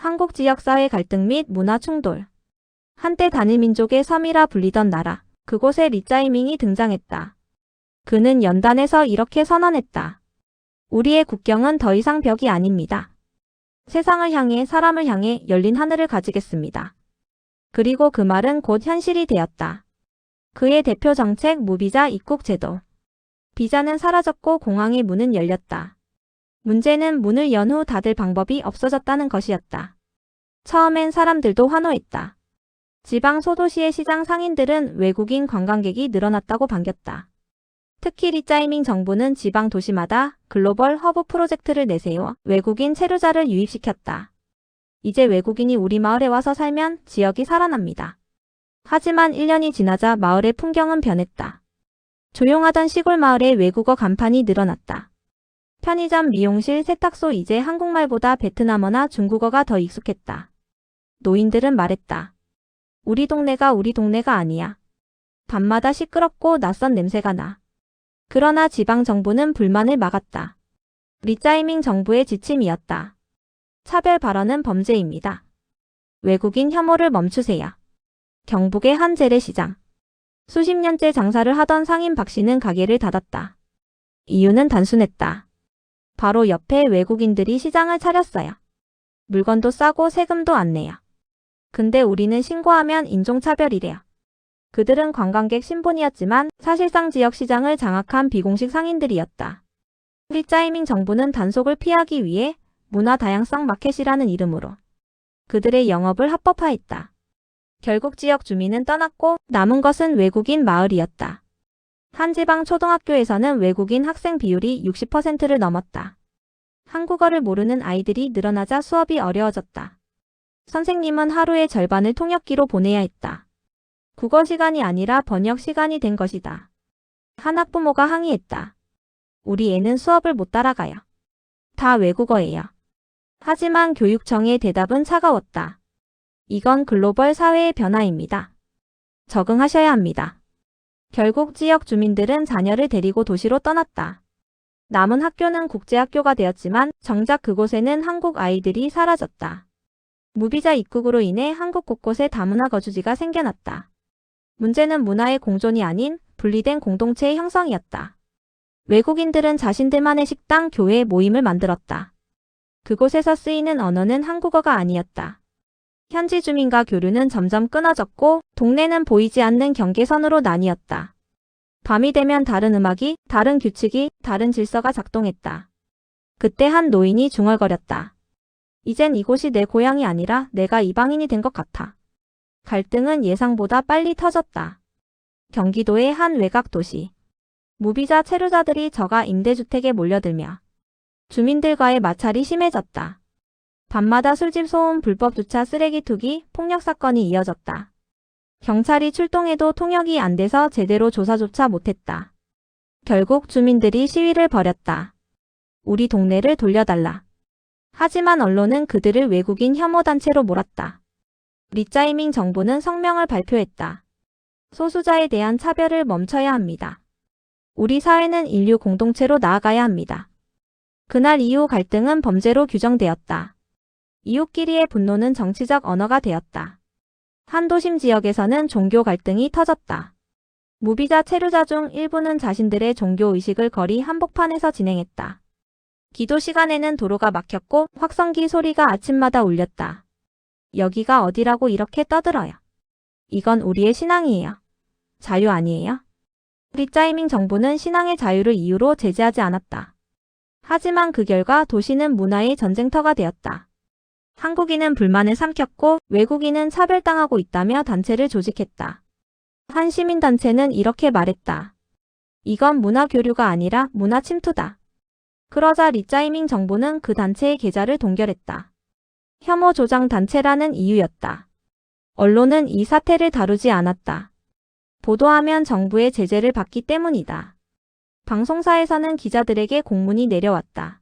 한국 지역사회 갈등 및 문화 충돌. 한때 단일민족의 섬이라 불리던 나라, 그곳에 리짜이밍이 등장했다. 그는 연단에서 이렇게 선언했다. 우리의 국경은 더 이상 벽이 아닙니다. 세상을 향해 사람을 향해 열린 하늘을 가지겠습니다. 그리고 그 말은 곧 현실이 되었다. 그의 대표 정책 무비자 입국 제도. 비자는 사라졌고 공항의 문은 열렸다. 문제는 문을 연 후 닫을 방법이 없어졌다는 것이었다. 처음엔 사람들도 환호했다. 지방 소도시의 시장 상인들은 외국인 관광객이 늘어났다고 반겼다. 특히 리짜이밍 정부는 지방 도시마다 글로벌 허브 프로젝트를 내세워 외국인 체류자를 유입시켰다. 이제 외국인이 우리 마을에 와서 살면 지역이 살아납니다. 하지만 1년이 지나자 마을의 풍경은 변했다. 조용하던 시골 마을에 외국어 간판이 늘어났다. 편의점, 미용실, 세탁소, 이제 한국말보다 베트남어나 중국어가 더 익숙했다. 노인들은 말했다. 우리 동네가 아니야. 밤마다 시끄럽고 낯선 냄새가 나. 그러나 지방 정부는 불만을 막았다. 리짜이밍 정부의 지침이었다. 차별 발언은 범죄입니다. 외국인 혐오를 멈추세요. 경북의 한 재래시장. 수십 년째 장사를 하던 상인 박 씨는 가게를 닫았다. 이유는 단순했다. 바로 옆에 외국인들이 시장을 차렸어요. 물건도 싸고 세금도 안 내요. 근데 우리는 신고하면 인종차별이래요. 그들은 관광객 신분이었지만 사실상 지역 시장을 장악한 비공식 상인들이었다. 리짜이밍 정부는 단속을 피하기 위해 문화 다양성 마켓이라는 이름으로 그들의 영업을 합법화했다. 결국 지역 주민은 떠났고 남은 것은 외국인 마을이었다. 한 지방 초등학교에서는 외국인 학생 비율이 60%를 넘었다. 한국어를 모르는 아이들이 늘어나자 수업이 어려워졌다. 선생님은 하루의 절반을 통역기로 보내야 했다. 국어 시간이 아니라 번역 시간이 된 것이다. 한 학부모가 항의했다. 우리 애는 수업을 못 따라가요. 다 외국어예요. 하지만 교육청의 대답은 차가웠다. 이건 글로벌 사회의 변화입니다. 적응하셔야 합니다. 결국 지역 주민들은 자녀를 데리고 도시로 떠났다. 남은 학교는 국제학교가 되었지만 정작 그곳에는 한국 아이들이 사라졌다. 무비자 입국으로 인해 한국 곳곳에 다문화 거주지가 생겨났다. 문제는 문화의 공존이 아닌 분리된 공동체의 형성이었다. 외국인들은 자신들만의 식당, 교회, 모임을 만들었다. 그곳에서 쓰이는 언어는 한국어가 아니었다. 현지 주민과 교류는 점점 끊어졌고 동네는 보이지 않는 경계선으로 나뉘었다. 밤이 되면 다른 음악이, 다른 규칙이, 다른 질서가 작동했다. 그때 한 노인이 중얼거렸다. 이젠 이곳이 내 고향이 아니라 내가 이방인이 된 것 같아. 갈등은 예상보다 빨리 터졌다. 경기도의 한 외곽 도시. 무비자 체류자들이 저가 임대주택에 몰려들며 주민들과의 마찰이 심해졌다. 밤마다 술집 소음, 불법 주차, 쓰레기 투기, 폭력 사건이 이어졌다. 경찰이 출동해도 통역이 안 돼서 제대로 조사조차 못했다. 결국 주민들이 시위를 벌였다. 우리 동네를 돌려달라. 하지만 언론은 그들을 외국인 혐오단체로 몰았다. 리짜이밍 정부는 성명을 발표했다. 소수자에 대한 차별을 멈춰야 합니다. 우리 사회는 인류 공동체로 나아가야 합니다. 그날 이후 갈등은 범죄로 규정되었다. 이웃끼리의 분노는 정치적 언어가 되었다. 한 도심 지역에서는 종교 갈등이 터졌다. 무비자 체류자 중 일부는 자신들의 종교 의식을 거리 한복판에서 진행했다. 기도 시간에는 도로가 막혔고 확성기 소리가 아침마다 울렸다. 여기가 어디라고 이렇게 떠들어요. 이건 우리의 신앙이에요. 자유 아니에요? 리짜이밍 정부는 신앙의 자유를 이유로 제재하지 않았다. 하지만 그 결과 도시는 문화의 전쟁터가 되었다. 한국인은 불만을 삼켰고 외국인은 차별당하고 있다며 단체를 조직했다. 한 시민단체는 이렇게 말했다. 이건 문화 교류가 아니라 문화 침투다. 그러자 리짜이밍 정부는 그 단체의 계좌를 동결했다. 혐오 조장 단체라는 이유였다. 언론은 이 사태를 다루지 않았다. 보도하면 정부의 제재를 받기 때문이다. 방송사에서는 기자들에게 공문이 내려왔다.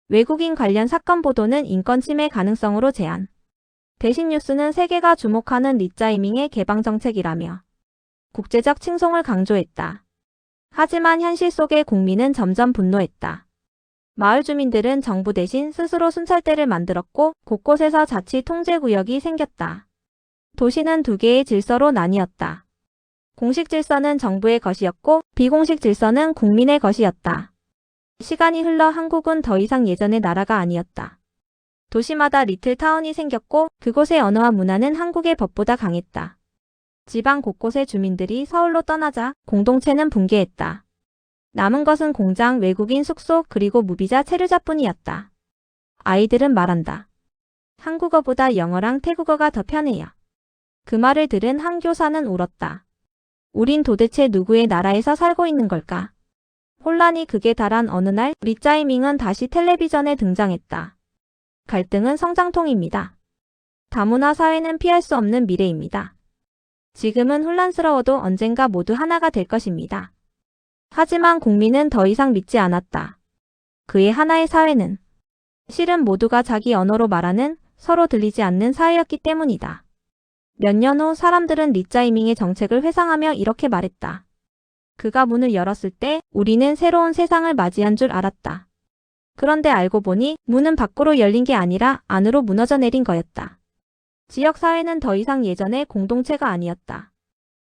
외국인 관련 사건 보도는 인권 침해 가능성으로 제한. 대신 뉴스는 세계가 주목하는 리짜이밍의 개방 정책이라며 국제적 칭송을 강조했다. 하지만 현실 속의 국민은 점점 분노했다. 마을 주민들은 정부 대신 스스로 순찰대를 만들었고 곳곳에서 자치 통제구역이 생겼다. 도시는 두 개의 질서로 나뉘었다. 공식 질서는 정부의 것이었고 비공식 질서는 국민의 것이었다. 시간이 흘러 한국은 더 이상 예전의 나라가 아니었다. 도시마다 리틀 타운이 생겼고 그곳의 언어와 문화는 한국의 법보다 강했다. 지방 곳곳의 주민들이 서울로 떠나자 공동체는 붕괴했다. 남은 것은 공장, 외국인 숙소, 그리고 무비자 체류자뿐이었다. 아이들은 말한다. 한국어보다 영어랑 태국어가 더 편해요. 그 말을 들은 한 교사는 울었다. 우린 도대체 누구의 나라에서 살고 있는 걸까? 혼란이 극에 달한 어느 날 리짜이밍은 다시 텔레비전에 등장했다. 갈등은 성장통입니다. 다문화 사회는 피할 수 없는 미래입니다. 지금은 혼란스러워도 언젠가 모두 하나가 될 것입니다. 하지만 국민은 더 이상 믿지 않았다. 그의 하나의 사회는 실은 모두가 자기 언어로 말하는 서로 들리지 않는 사회였기 때문이다. 몇 년 후 사람들은 리짜이밍의 정책을 회상하며 이렇게 말했다. 그가 문을 열었을 때 우리는 새로운 세상을 맞이한 줄 알았다. 그런데 알고 보니 문은 밖으로 열린 게 아니라 안으로 무너져 내린 거였다. 지역사회는 더 이상 예전의 공동체가 아니었다.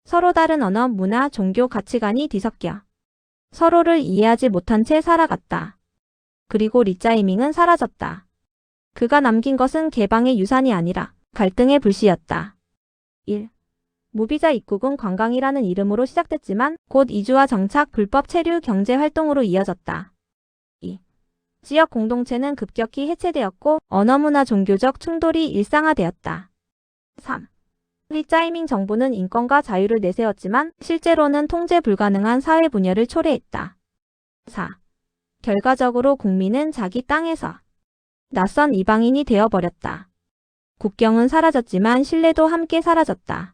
서로 다른 언어, 문화, 종교, 가치관이 뒤섞여 서로를 이해하지 못한 채 살아갔다. 그리고 리짜이밍은 사라졌다. 그가 남긴 것은 개방의 유산이 아니라 갈등의 불씨였다. 1. 무비자 입국은 관광이라는 이름으로 시작됐지만 곧 이주와 정착, 불법 체류, 경제 활동으로 이어졌다. 2. 지역 공동체는 급격히 해체되었고 언어, 문화, 종교적 충돌이 일상화되었다. 3. 리짜이밍 정부는 인권과 자유를 내세웠지만 실제로는 통제 불가능한 사회 분열을 초래했다. 4. 결과적으로 국민은 자기 땅에서 낯선 이방인이 되어버렸다. 국경은 사라졌지만 신뢰도 함께 사라졌다.